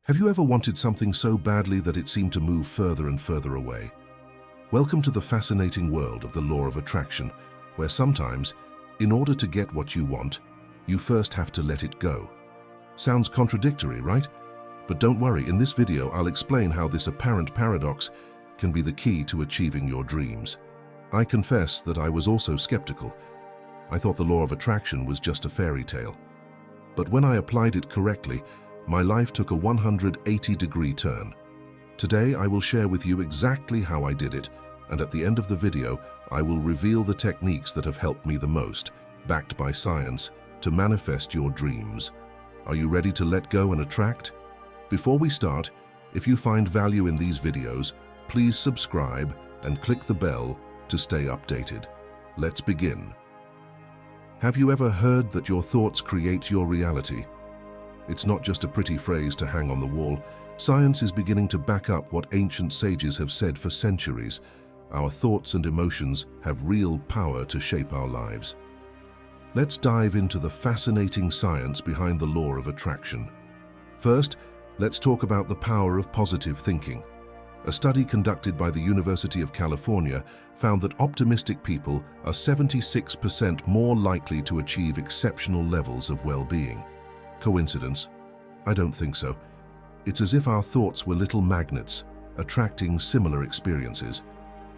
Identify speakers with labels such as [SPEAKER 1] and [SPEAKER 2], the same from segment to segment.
[SPEAKER 1] Have you ever wanted something so badly that it seemed to move further and further away? Welcome to the fascinating world of the law of attraction, where sometimes, in order to get what you want, you first have to let it go. Sounds contradictory, right? But don't worry, in this video I'll explain how this apparent paradox can be the key to achieving your dreams. I confess that I was also skeptical. I thought the law of attraction was just a fairy tale. But when I applied it correctly, my life took a 180-degree turn. Today I will share with you exactly how I did it, and at the end of the video I will reveal the techniques that have helped me the most, backed by science, to manifest your dreams. Are you ready to let go and attract? Before we start, if you find value in these videos, please subscribe and click the bell to stay updated. Let's begin. Have you ever heard that your thoughts create your reality? It's not just a pretty phrase to hang on the wall. Science is beginning to back up what ancient sages have said for centuries. Our thoughts and emotions have real power to shape our lives. Let's dive into the fascinating science behind the law of attraction. First, let's talk about the power of positive thinking. A study conducted by the University of California found that optimistic people are 76% more likely to achieve exceptional levels of well-being. Coincidence? I don't think so. It's as if our thoughts were little magnets, attracting similar experiences.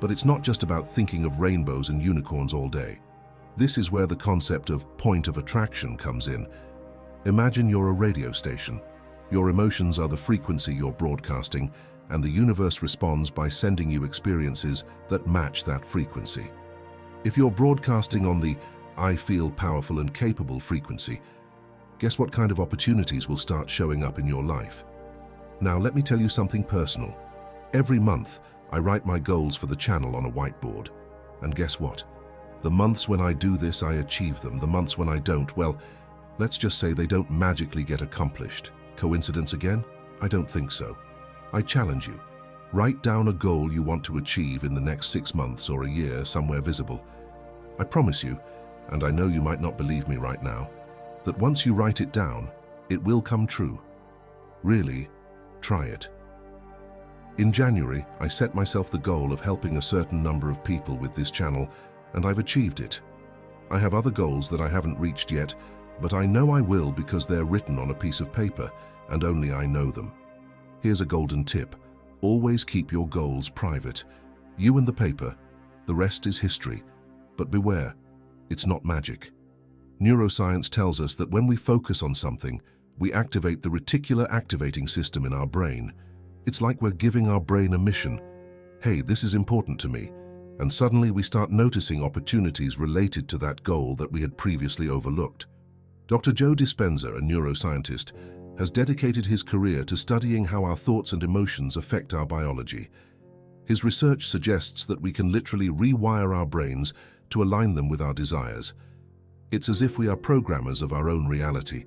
[SPEAKER 1] But it's not just about thinking of rainbows and unicorns all day. This is where the concept of point of attraction comes in. Imagine you're a radio station. Your emotions are the frequency you're broadcasting, and the universe responds by sending you experiences that match that frequency. If you're broadcasting on the "I feel powerful and capable" frequency, guess what kind of opportunities will start showing up in your life? Now let me tell you something personal. Every month, I write my goals for the channel on a whiteboard. And guess what? The months when I do this, I achieve them. The months when I don't, well, let's just say they don't magically get accomplished. Coincidence again? I don't think so. I challenge you. Write down a goal you want to achieve in the next 6 months or a year, somewhere visible. I promise you, and I know you might not believe me right now, that once you write it down, it will come true. Really, try it. In January, I set myself the goal of helping a certain number of people with this channel, and I've achieved it. I have other goals that I haven't reached yet, but I know I will because they're written on a piece of paper, and only I know them. Here's a golden tip. Always keep your goals private. You and the paper. The rest is history. But beware, it's not magic. Neuroscience tells us that when we focus on something, we activate the reticular activating system in our brain. It's like we're giving our brain a mission. Hey, this is important to me. And suddenly we start noticing opportunities related to that goal that we had previously overlooked. Dr. Joe Dispenza, a neuroscientist, has dedicated his career to studying how our thoughts and emotions affect our biology. His research suggests that we can literally rewire our brains to align them with our desires. It's as if we are programmers of our own reality.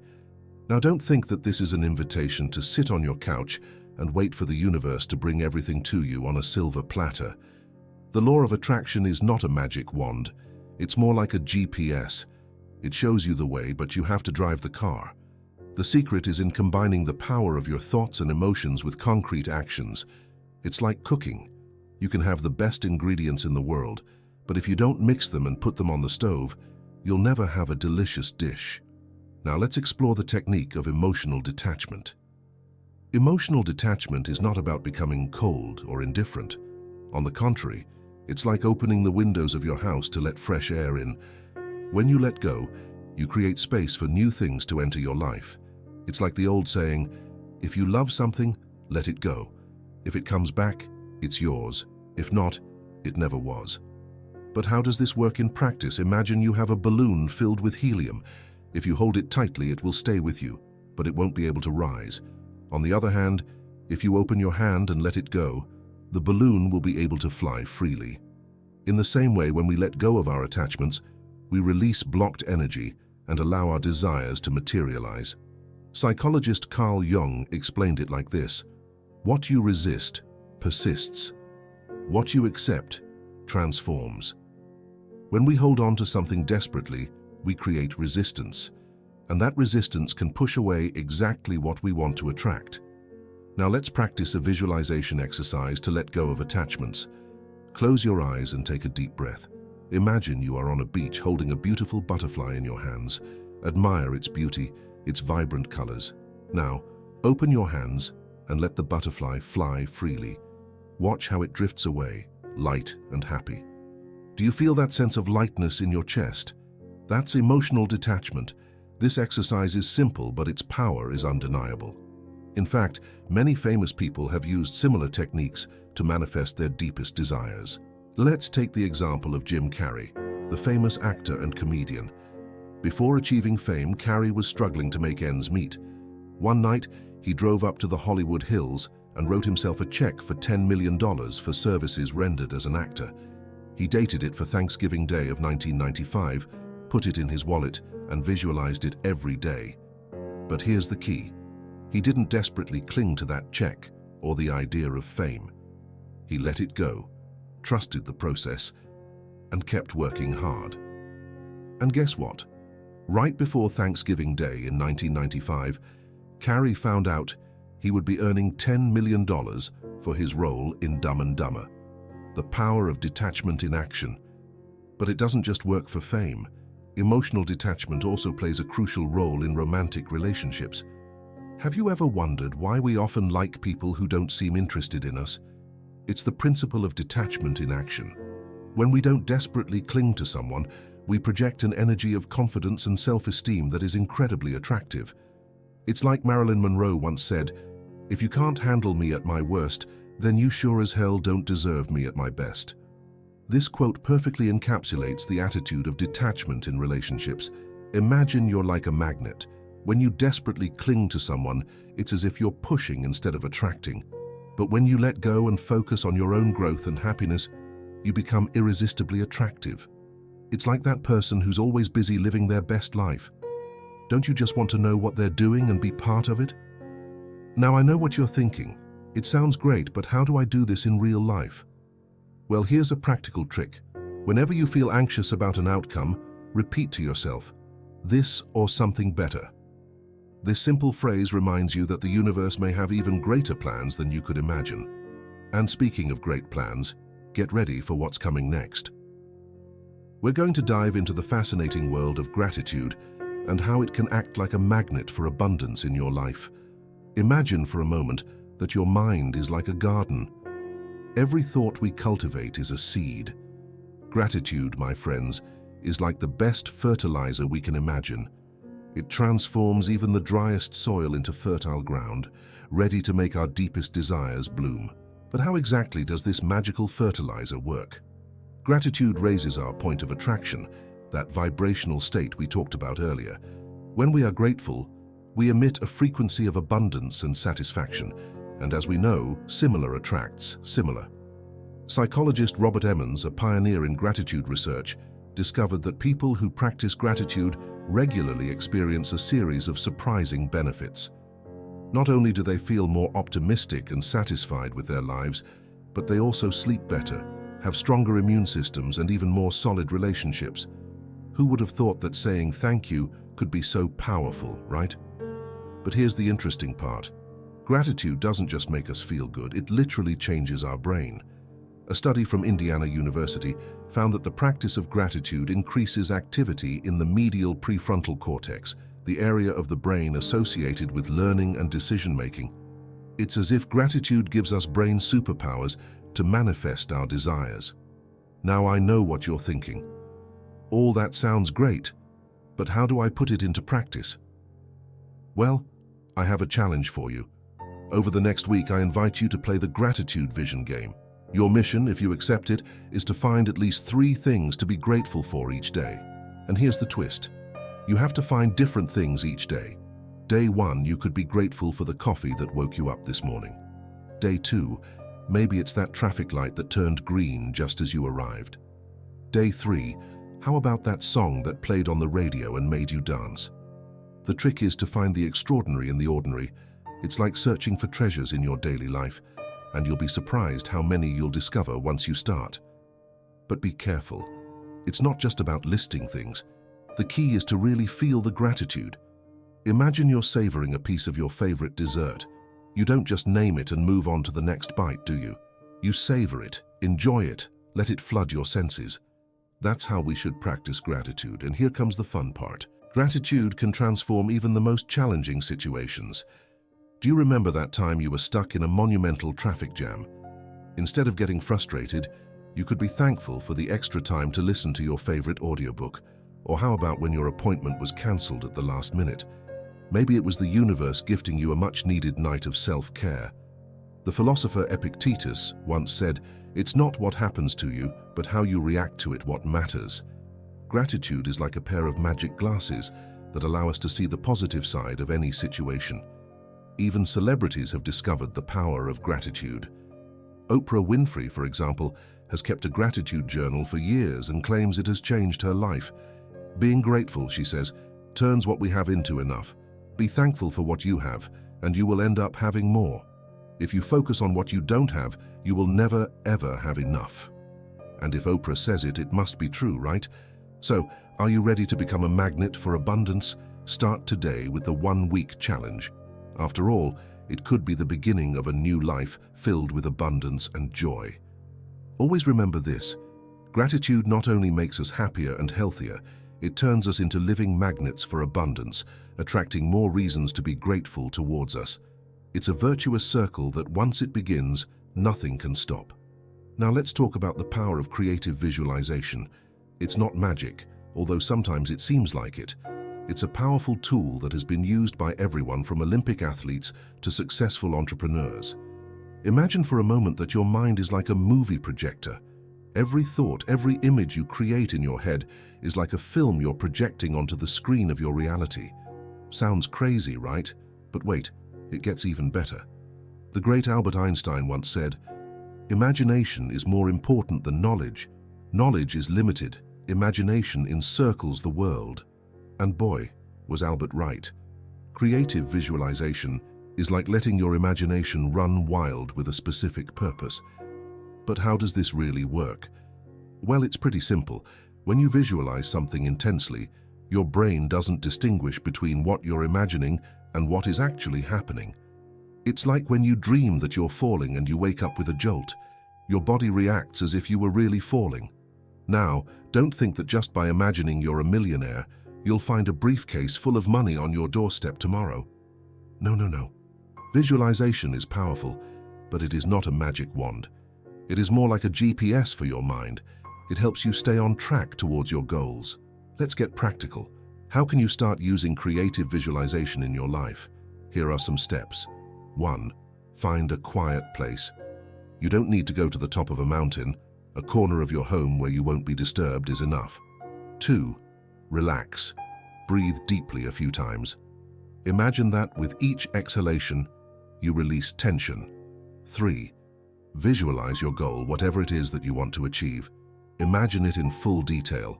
[SPEAKER 1] Now don't think that this is an invitation to sit on your couch and wait for the universe to bring everything to you on a silver platter. The law of attraction is not a magic wand. It's more like a GPS. It shows you the way, but you have to drive the car. The secret is in combining the power of your thoughts and emotions with concrete actions. It's like cooking. You can have the best ingredients in the world, but if you don't mix them and put them on the stove, you'll never have a delicious dish. Now let's explore the technique of emotional detachment. Emotional detachment is not about becoming cold or indifferent. On the contrary, it's like opening the windows of your house to let fresh air in. When you let go, you create space for new things to enter your life. It's like the old saying, if you love something, let it go. If it comes back, it's yours. If not, it never was. But how does this work in practice? Imagine you have a balloon filled with helium. If you hold it tightly, it will stay with you, but it won't be able to rise. On the other hand, if you open your hand and let it go, the balloon will be able to fly freely. In the same way, when we let go of our attachments, we release blocked energy and allow our desires to materialize. Psychologist Carl Jung explained it like this: what you resist persists. What you accept transforms. When we hold on to something desperately, we create resistance, and that resistance can push away exactly what we want to attract. Now let's practice a visualization exercise to let go of attachments. Close your eyes and take a deep breath. Imagine you are on a beach holding a beautiful butterfly in your hands. Admire its beauty, its vibrant colors. Now, open your hands and let the butterfly fly freely. Watch how it drifts away, light and happy. Do you feel that sense of lightness in your chest? That's emotional detachment. This exercise is simple, but its power is undeniable. In fact, many famous people have used similar techniques to manifest their deepest desires. Let's take the example of Jim Carrey, the famous actor and comedian. Before achieving fame, Carrey was struggling to make ends meet. One night, he drove up to the Hollywood Hills and wrote himself a check for $10 million for services rendered as an actor. He dated it for Thanksgiving Day of 1995, put it in his wallet, and visualized it every day. But here's the key. He didn't desperately cling to that check or the idea of fame. He let it go, trusted the process, and kept working hard. And guess what? Right before Thanksgiving Day in 1995, Carrey found out he would be earning $10 million for his role in Dumb and Dumber. The power of detachment in action. But it doesn't just work for fame. Emotional detachment also plays a crucial role in romantic relationships. Have you ever wondered why we often like people who don't seem interested in us? It's the principle of detachment in action. When we don't desperately cling to someone, we project an energy of confidence and self-esteem that is incredibly attractive. It's like Marilyn Monroe once said, "If you can't handle me at my worst, then you sure as hell don't deserve me at my best." This quote perfectly encapsulates the attitude of detachment in relationships. Imagine you're like a magnet. When you desperately cling to someone, it's as if you're pushing instead of attracting. But when you let go and focus on your own growth and happiness, you become irresistibly attractive. It's like that person who's always busy living their best life. Don't you just want to know what they're doing and be part of it? Now I know what you're thinking. It sounds great, but how do I do this in real life? Well, here's a practical trick. Whenever you feel anxious about an outcome, repeat to yourself, "This or something better." This simple phrase reminds you that the universe may have even greater plans than you could imagine. And speaking of great plans, get ready for what's coming next. We're going to dive into the fascinating world of gratitude and how it can act like a magnet for abundance in your life. Imagine for a moment that your mind is like a garden. Every thought we cultivate is a seed. Gratitude, my friends, is like the best fertilizer we can imagine. It transforms even the driest soil into fertile ground, ready to make our deepest desires bloom. But how exactly does this magical fertilizer work? Gratitude raises our point of attraction, that vibrational state we talked about earlier. When we are grateful, we emit a frequency of abundance and satisfaction, and as we know, similar attracts similar. Psychologist Robert Emmons, a pioneer in gratitude research, discovered that people who practice gratitude regularly experience a series of surprising benefits. Not only do they feel more optimistic and satisfied with their lives, but they also sleep better, have stronger immune systems, and even more solid relationships. Who would have thought that saying thank you could be so powerful, right? But here's the interesting part. Gratitude doesn't just make us feel good, it literally changes our brain. A study from Indiana University found that the practice of gratitude increases activity in the medial prefrontal cortex, the area of the brain associated with learning and decision-making. It's as if gratitude gives us brain superpowers to manifest our desires. Now I know what you're thinking. All that sounds great, but how do I put it into practice? Well, I have a challenge for you. Over the next week, I invite you to play the Gratitude Vision game. Your mission, if you accept it, is to find at least 3 things to be grateful for each day. And here's the twist. You have to find different things each day. Day 1, you could be grateful for the coffee that woke you up this morning. Day 2, maybe it's that traffic light that turned green just as you arrived. Day 3, how about that song that played on the radio and made you dance? The trick is to find the extraordinary in the ordinary. It's like searching for treasures in your daily life, and you'll be surprised how many you'll discover once you start. But be careful. It's not just about listing things. The key is to really feel the gratitude. Imagine you're savoring a piece of your favorite dessert. You don't just name it and move on to the next bite, do you? You savor it, enjoy it, let it flood your senses. That's how we should practice gratitude, and here comes the fun part. Gratitude can transform even the most challenging situations. Do you remember that time you were stuck in a monumental traffic jam? Instead of getting frustrated, you could be thankful for the extra time to listen to your favorite audiobook. Or how about when your appointment was cancelled at the last minute? Maybe it was the universe gifting you a much-needed night of self-care. The philosopher Epictetus once said, "It's not what happens to you, but how you react to it what matters." Gratitude is like a pair of magic glasses that allow us to see the positive side of any situation. Even celebrities have discovered the power of gratitude. Oprah Winfrey, for example, has kept a gratitude journal for years and claims it has changed her life. Being grateful, she says, turns what we have into enough. Be thankful for what you have, and you will end up having more. If you focus on what you don't have, you will never, ever have enough. And if Oprah says it, it must be true, right? So, are you ready to become a magnet for abundance? Start today with the 1-week challenge. After all, it could be the beginning of a new life filled with abundance and joy. Always remember this: gratitude not only makes us happier and healthier, it turns us into living magnets for abundance, attracting more reasons to be grateful towards us. It's a virtuous circle that once it begins, nothing can stop. Now let's talk about the power of creative visualization. It's not magic, although sometimes it seems like it. It's a powerful tool that has been used by everyone from Olympic athletes to successful entrepreneurs. Imagine for a moment that your mind is like a movie projector. Every thought, every image you create in your head is like a film you're projecting onto the screen of your reality. Sounds crazy, right? But wait, it gets even better. The great Albert Einstein once said, "Imagination is more important than knowledge. Knowledge is limited. Imagination encircles the world." And boy, was Albert right. Creative visualization is like letting your imagination run wild with a specific purpose. But how does this really work? Well, it's pretty simple. When you visualize something intensely, your brain doesn't distinguish between what you're imagining and what is actually happening. It's like when you dream that you're falling and you wake up with a jolt. Your body reacts as if you were really falling. Now, don't think that just by imagining you're a millionaire, you'll find a briefcase full of money on your doorstep tomorrow. No. Visualization is powerful, but it is not a magic wand. It is more like a GPS for your mind. It helps you stay on track towards your goals. Let's get practical. How can you start using creative visualization in your life? Here are some steps. 1. Find a quiet place. You don't need to go to the top of a mountain. A corner of your home where you won't be disturbed is enough. 2. Relax. Breathe deeply a few times. Imagine that with each exhalation, you release tension. 3. Visualize your goal, whatever it is that you want to achieve. Imagine it in full detail.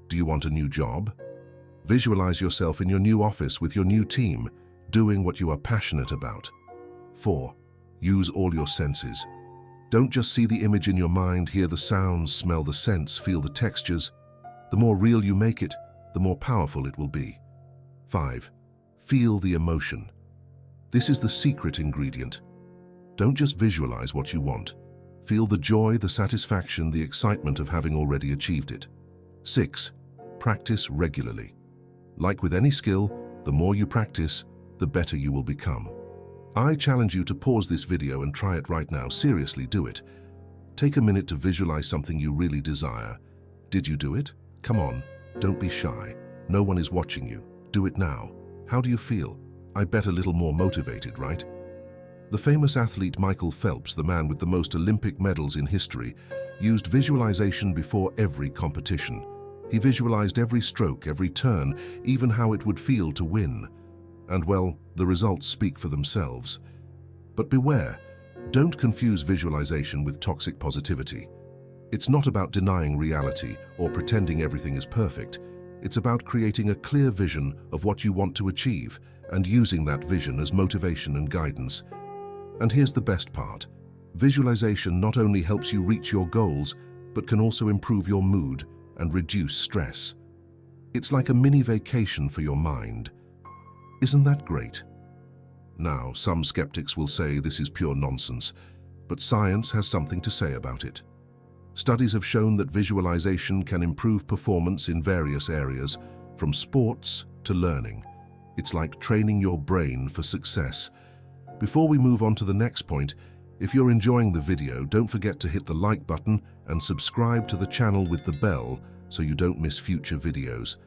[SPEAKER 1] Do you want a new job? Visualize yourself in your new office with your new team, doing what you are passionate about. 4. Use all your senses. Don't just see the image in your mind, hear the sounds, smell the scents, feel the textures. The more real you make it, the more powerful it will be. 5. Feel the emotion. This is the secret ingredient. Don't just visualize what you want. Feel the joy, the satisfaction, the excitement of having already achieved it. 6. Practice regularly. Like with any skill, the more you practice, the better you will become. I challenge you to pause this video and try it right now. Seriously, do it. Take a minute to visualize something you really desire. Did you do it? Come on, don't be shy. No one is watching you. Do it now. How do you feel? I bet a little more motivated, right? The famous athlete Michael Phelps, the man with the most Olympic medals in history, used visualization before every competition. He visualized every stroke, every turn, even how it would feel to win. And well, the results speak for themselves. But beware, don't confuse visualization with toxic positivity. It's not about denying reality or pretending everything is perfect. It's about creating a clear vision of what you want to achieve and using that vision as motivation and guidance. And here's the best part. Visualization not only helps you reach your goals, but can also improve your mood and reduce stress. It's like a mini vacation for your mind. Isn't that great? Now, some skeptics will say this is pure nonsense, but science has something to say about it. Studies have shown that visualization can improve performance in various areas, from sports to learning. It's like training your brain for success. Before we move on to the next point, if you're enjoying the video, don't forget to hit the like button and subscribe to the channel with the bell so you don't miss future videos.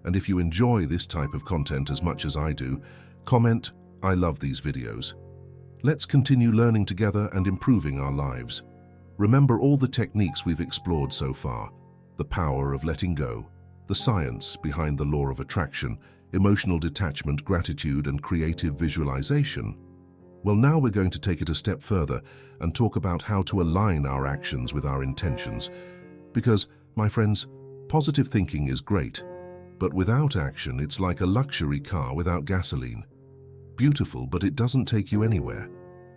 [SPEAKER 1] And if you enjoy this type of content as much as I do, comment, "I love these videos." Let's continue learning together and improving our lives. Remember all the techniques we've explored so far: the power of letting go, the science behind the law of attraction, emotional detachment, gratitude, and creative visualization. Well, now we're going to take it a step further and talk about how to align our actions with our intentions. Because, my friends, positive thinking is great, but without action, it's like a luxury car without gasoline. Beautiful, but it doesn't take you anywhere.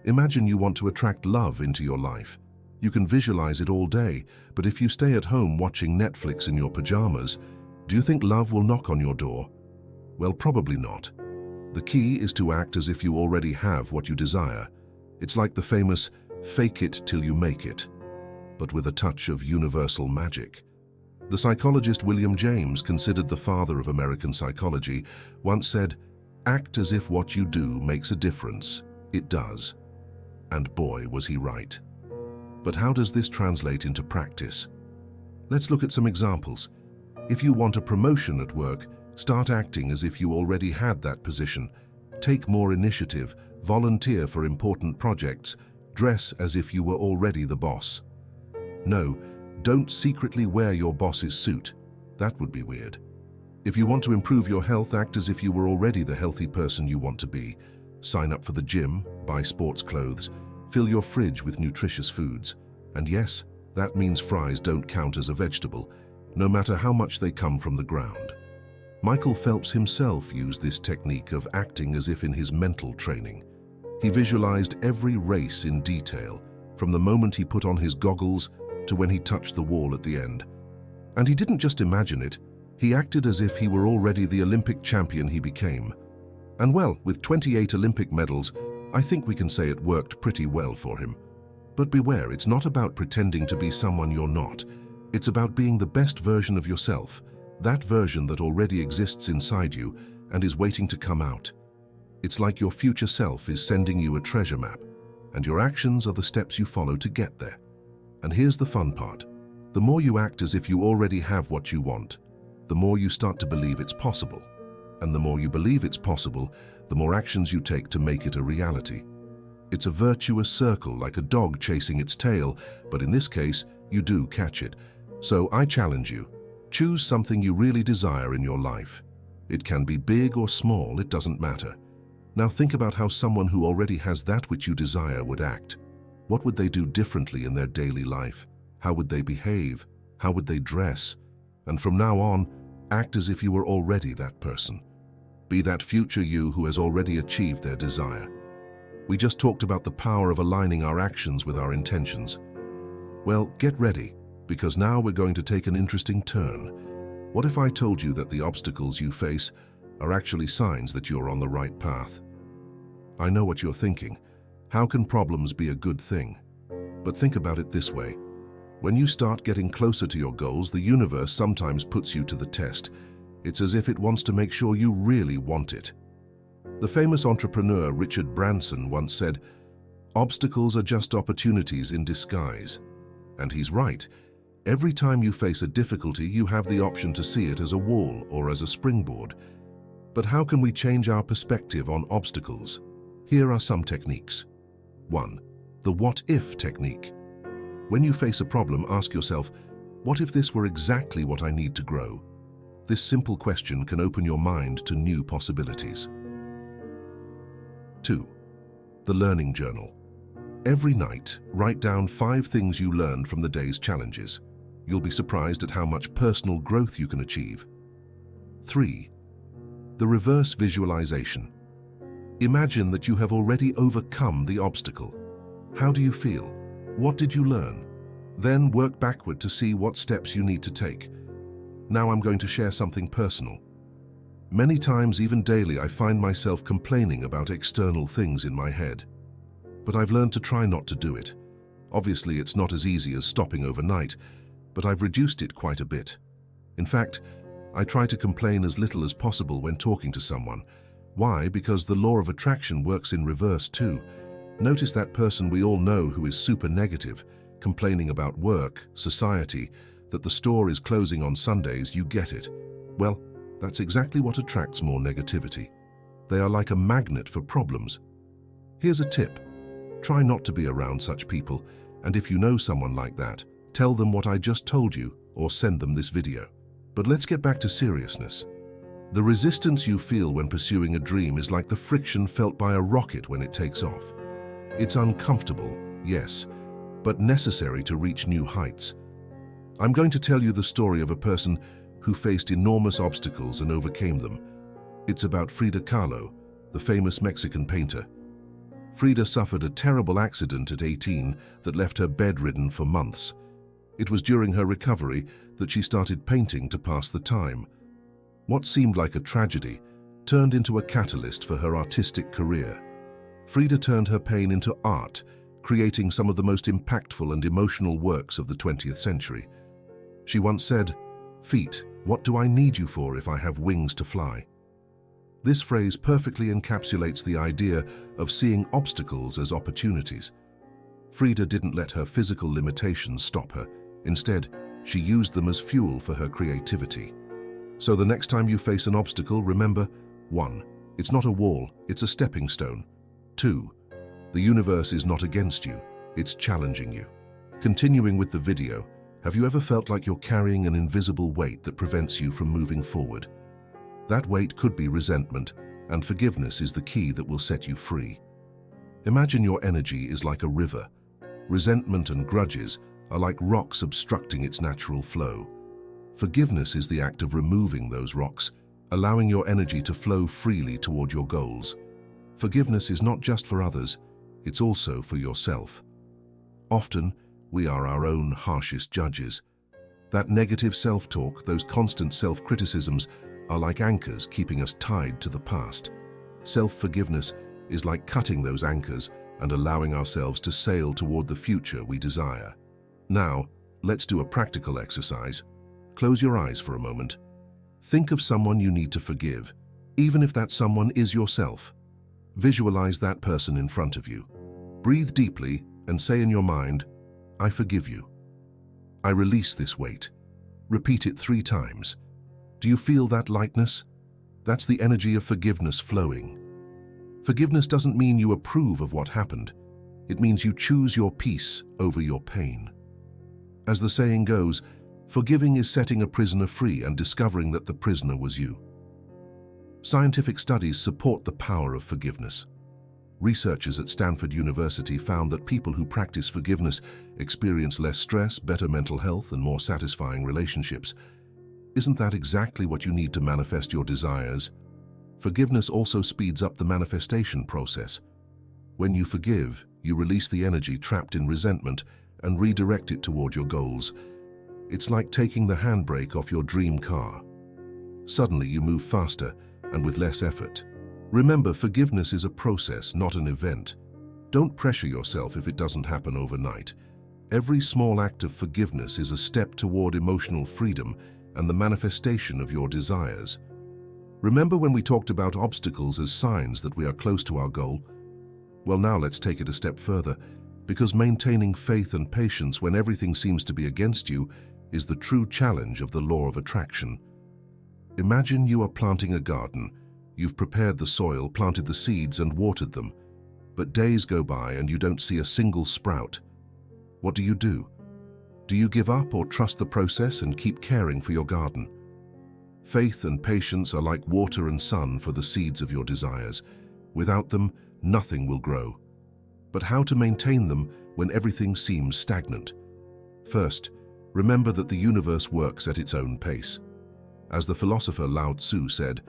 [SPEAKER 1] Imagine you want to attract love into your life. You can visualize it all day, but if you stay at home watching Netflix in your pajamas, do you think love will knock on your door? Well, probably not. The key is to act as if you already have what you desire. It's like the famous "fake it till you make it," but with a touch of universal magic. The psychologist William James, considered the father of American psychology, once said, "Act as if what you do makes a difference. It does." And boy, was he right. But how does this translate into practice? Let's look at some examples. If you want a promotion at work, start acting as if you already had that position. Take more initiative, volunteer for important projects, dress as if you were already the boss. No, don't secretly wear your boss's suit. That would be weird. If you want to improve your health, act as if you were already the healthy person you want to be. Sign up for the gym, buy sports clothes, fill your fridge with nutritious foods. And yes, that means fries don't count as a vegetable, no matter how much they come from the ground. Michael Phelps himself used this technique of acting as if in his mental training. He visualized every race in detail, from the moment he put on his goggles to when he touched the wall at the end. And he didn't just imagine it, he acted as if he were already the Olympic champion he became. And well, with 28 Olympic medals, I think we can say it worked pretty well for him. But beware, it's not about pretending to be someone you're not. It's about being the best version of yourself, that version that already exists inside you and is waiting to come out. It's like your future self is sending you a treasure map, and your actions are the steps you follow to get there. And here's the fun part. The more you act as if you already have what you want, the more you start to believe it's possible. And the more you believe it's possible, the more actions you take to make it a reality. It's a virtuous circle, like a dog chasing its tail, but in this case, you do catch it. So I challenge you. Choose something you really desire in your life. It can be big or small, it doesn't matter. Now think about how someone who already has that which you desire would act. What would they do differently in their daily life? How would they behave? How would they dress? And from now on, act as if you were already that person. Be that future you who has already achieved their desire. We just talked about the power of aligning our actions with our intentions. Well, get ready, because now we're going to take an interesting turn. What if I told you that the obstacles you face are actually signs that you're on the right path? I know what you're thinking. How can problems be a good thing? But think about it this way. When you start getting closer to your goals, the universe sometimes puts you to the test. It's as if it wants to make sure you really want it. The famous entrepreneur Richard Branson once said, "Obstacles are just opportunities in disguise." And he's right. Every time you face a difficulty, you have the option to see it as a wall or as a springboard. But how can we change our perspective on obstacles? Here are some techniques. 1. The what-if technique. When you face a problem, ask yourself, what if this were exactly what I need to grow? This simple question can open your mind to new possibilities. 2. The learning journal. Every night, write down 5 things you learned from the day's challenges. You'll be surprised at how much personal growth you can achieve. 3. The reverse visualization. Imagine that you have already overcome the obstacle. How do you feel? What did you learn? Then work backward to see what steps you need to take. Now I'm going to share something personal. Many times, even daily, I find myself complaining about external things in my head. But I've learned to try not to do it. Obviously, it's not as easy as stopping overnight, but I've reduced it quite a bit. In fact, I try to complain as little as possible when talking to someone. Why? Because the law of attraction works in reverse too. Notice that person we all know who is super negative, complaining about work, society, that the store is closing on Sundays. You get it. Well, that's exactly what attracts more negativity. They are like a magnet for problems. Here's a tip. Try not to be around such people, and if you know someone like that, tell them what I just told you or send them this video. But let's get back to seriousness. The resistance you feel when pursuing a dream is like the friction felt by a rocket when it takes off. It's uncomfortable, yes, but necessary to reach new heights. I'm going to tell you the story of a person who faced enormous obstacles and overcame them. It's about Frida Kahlo, the famous Mexican painter. Frida suffered a terrible accident at 18 that left her bedridden for months. It was during her recovery that she started painting to pass the time. What seemed like a tragedy turned into a catalyst for her artistic career. Frida turned her pain into art, creating some of the most impactful and emotional works of the 20th century. She once said, "Feet, what do I need you for if I have wings to fly?" This phrase perfectly encapsulates the idea of seeing obstacles as opportunities. Frida didn't let her physical limitations stop her. Instead, she used them as fuel for her creativity. So the next time you face an obstacle, remember, 1. It's not a wall, it's a stepping stone. 2. The universe is not against you, it's challenging you. Continuing with the video, have you ever felt like you're carrying an invisible weight that prevents you from moving forward? That weight could be resentment, and forgiveness is the key that will set you free. Imagine your energy is like a river. Resentment and grudges are like rocks obstructing its natural flow. Forgiveness is the act of removing those rocks, allowing your energy to flow freely toward your goals. Forgiveness is not just for others, it's also for yourself. Often, we are our own harshest judges. That negative self-talk, those constant self-criticisms, are like anchors keeping us tied to the past. Self-forgiveness is like cutting those anchors and allowing ourselves to sail toward the future we desire. Now, let's do a practical exercise. Close your eyes for a moment. Think of someone you need to forgive, even if that someone is yourself. Visualize that person in front of you. Breathe deeply and say in your mind, "I forgive you. I release this weight." Repeat it 3 times. Do you feel that lightness? That's the energy of forgiveness flowing. Forgiveness doesn't mean you approve of what happened. It means you choose your peace over your pain. As the saying goes, forgiving is setting a prisoner free and discovering that the prisoner was you. Scientific studies support the power of forgiveness. Researchers at Stanford University found that people who practice forgiveness experience less stress, better mental health, and more satisfying relationships. Isn't that exactly what you need to manifest your desires? Forgiveness also speeds up the manifestation process. When you forgive, you release the energy trapped in resentment and redirect it toward your goals. It's like taking the handbrake off your dream car. Suddenly you move faster and with less effort. Remember, forgiveness is a process, not an event. Don't pressure yourself if it doesn't happen overnight. Every small act of forgiveness is a step toward emotional freedom and the manifestation of your desires. Remember when we talked about obstacles as signs that we are close to our goal? Well, now let's take it a step further, because maintaining faith and patience when everything seems to be against you is the true challenge of the law of attraction. Imagine you are planting a garden. You've prepared the soil, planted the seeds, and watered them. But days go by and you don't see a single sprout. What do? Do you give up or trust the process and keep caring for your garden? Faith and patience are like water and sun for the seeds of your desires. Without them, nothing will grow. But how to maintain them when everything seems stagnant? First, remember that the universe works at its own pace. As the philosopher Lao Tzu said,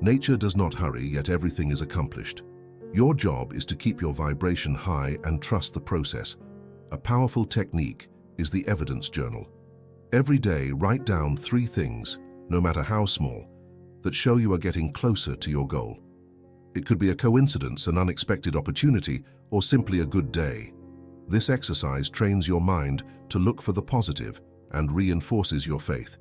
[SPEAKER 1] "Nature does not hurry, yet everything is accomplished." Your job is to keep your vibration high and trust the process. A powerful technique is the evidence journal. Every day, write down 3 things, no matter how small, that show you are getting closer to your goal. It could be a coincidence, an unexpected opportunity, or simply a good day. This exercise trains your mind to look for the positive and reinforces your faith.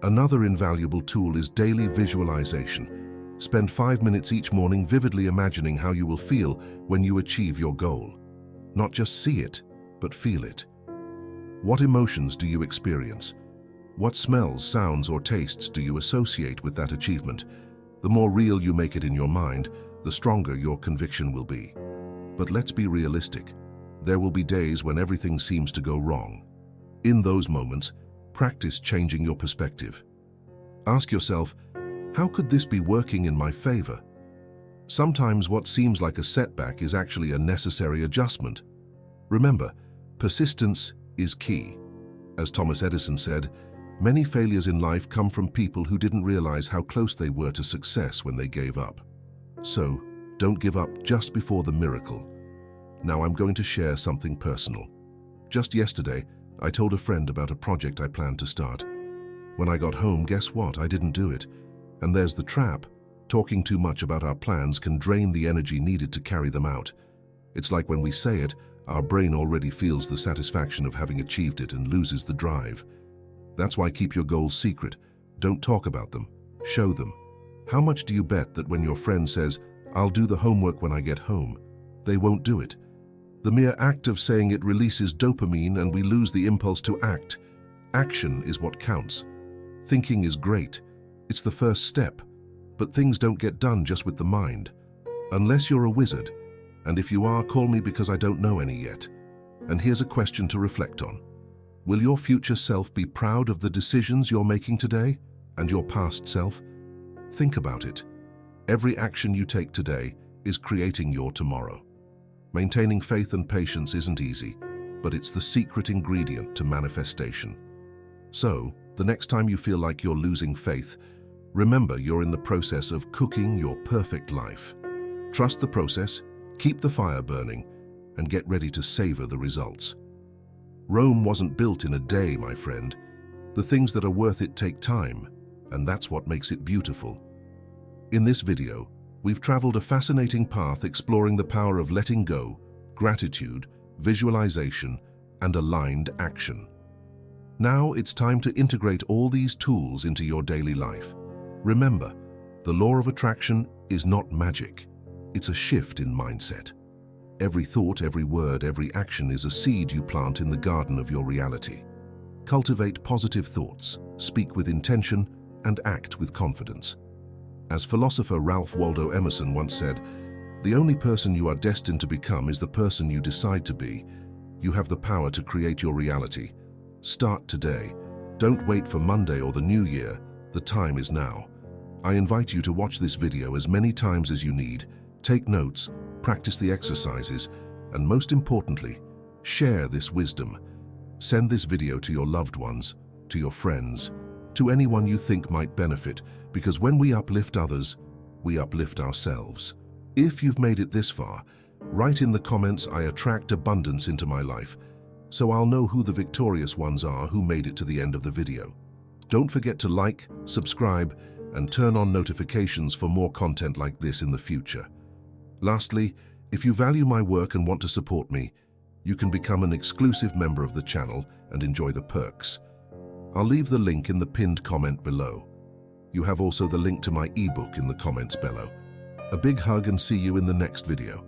[SPEAKER 1] Another invaluable tool is daily visualization. Spend 5 minutes each morning vividly imagining how you will feel when you achieve your goal. Not just see it, but feel it. What emotions do you experience? What smells, sounds, or tastes do you associate with that achievement? The more real you make it in your mind, the stronger your conviction will be. But let's be realistic. There will be days when everything seems to go wrong. In those moments, practice changing your perspective. Ask yourself, how could this be working in my favor? Sometimes what seems like a setback is actually a necessary adjustment. Remember, persistence is key. As Thomas Edison said, many failures in life come from people who didn't realize how close they were to success when they gave up. So, don't give up just before the miracle. Now I'm going to share something personal. Just yesterday, I told a friend about a project I planned to start. When I got home, guess what? I didn't do it. And there's the trap. Talking too much about our plans can drain the energy needed to carry them out. It's like when we say it, our brain already feels the satisfaction of having achieved it and loses the drive. That's why keep your goals secret. Don't talk about them. Show them. How much do you bet that when your friend says, "I'll do the homework when I get home," they won't do it? The mere act of saying it releases dopamine and we lose the impulse to act. Action is what counts. Thinking is great. It's the first step. But things don't get done just with the mind. Unless you're a wizard. And if you are, call me because I don't know any yet. And here's a question to reflect on. Will your future self be proud of the decisions you're making today and your past self? Think about it. Every action you take today is creating your tomorrow. Maintaining faith and patience isn't easy, but it's the secret ingredient to manifestation. So, the next time you feel like you're losing faith, remember you're in the process of cooking your perfect life. Trust the process, keep the fire burning, and get ready to savor the results. Rome wasn't built in a day, my friend. The things that are worth it take time, and that's what makes it beautiful. In this video, we've traveled a fascinating path exploring the power of letting go, gratitude, visualization, and aligned action. Now it's time to integrate all these tools into your daily life. Remember, the law of attraction is not magic. It's a shift in mindset. Every thought, every word, every action is a seed you plant in the garden of your reality. Cultivate positive thoughts, speak with intention, and act with confidence. As philosopher Ralph Waldo Emerson once said, "The only person you are destined to become is the person you decide to be. You have the power to create your reality. Start today. Don't wait for Monday or the new year. The time is now." I invite you to watch this video as many times as you need. Take notes, practice the exercises, and most importantly, share this wisdom. Send this video to your loved ones, to your friends, to anyone you think might benefit, because when we uplift others, we uplift ourselves. If you've made it this far, write in the comments, "I attract abundance into my life," so I'll know who the victorious ones are who made it to the end of the video. Don't forget to like, subscribe, and turn on notifications for more content like this in the future. Lastly, if you value my work and want to support me, you can become an exclusive member of the channel and enjoy the perks. I'll leave the link in the pinned comment below. You have also the link to my ebook in the comments below. A big hug and see you in the next video.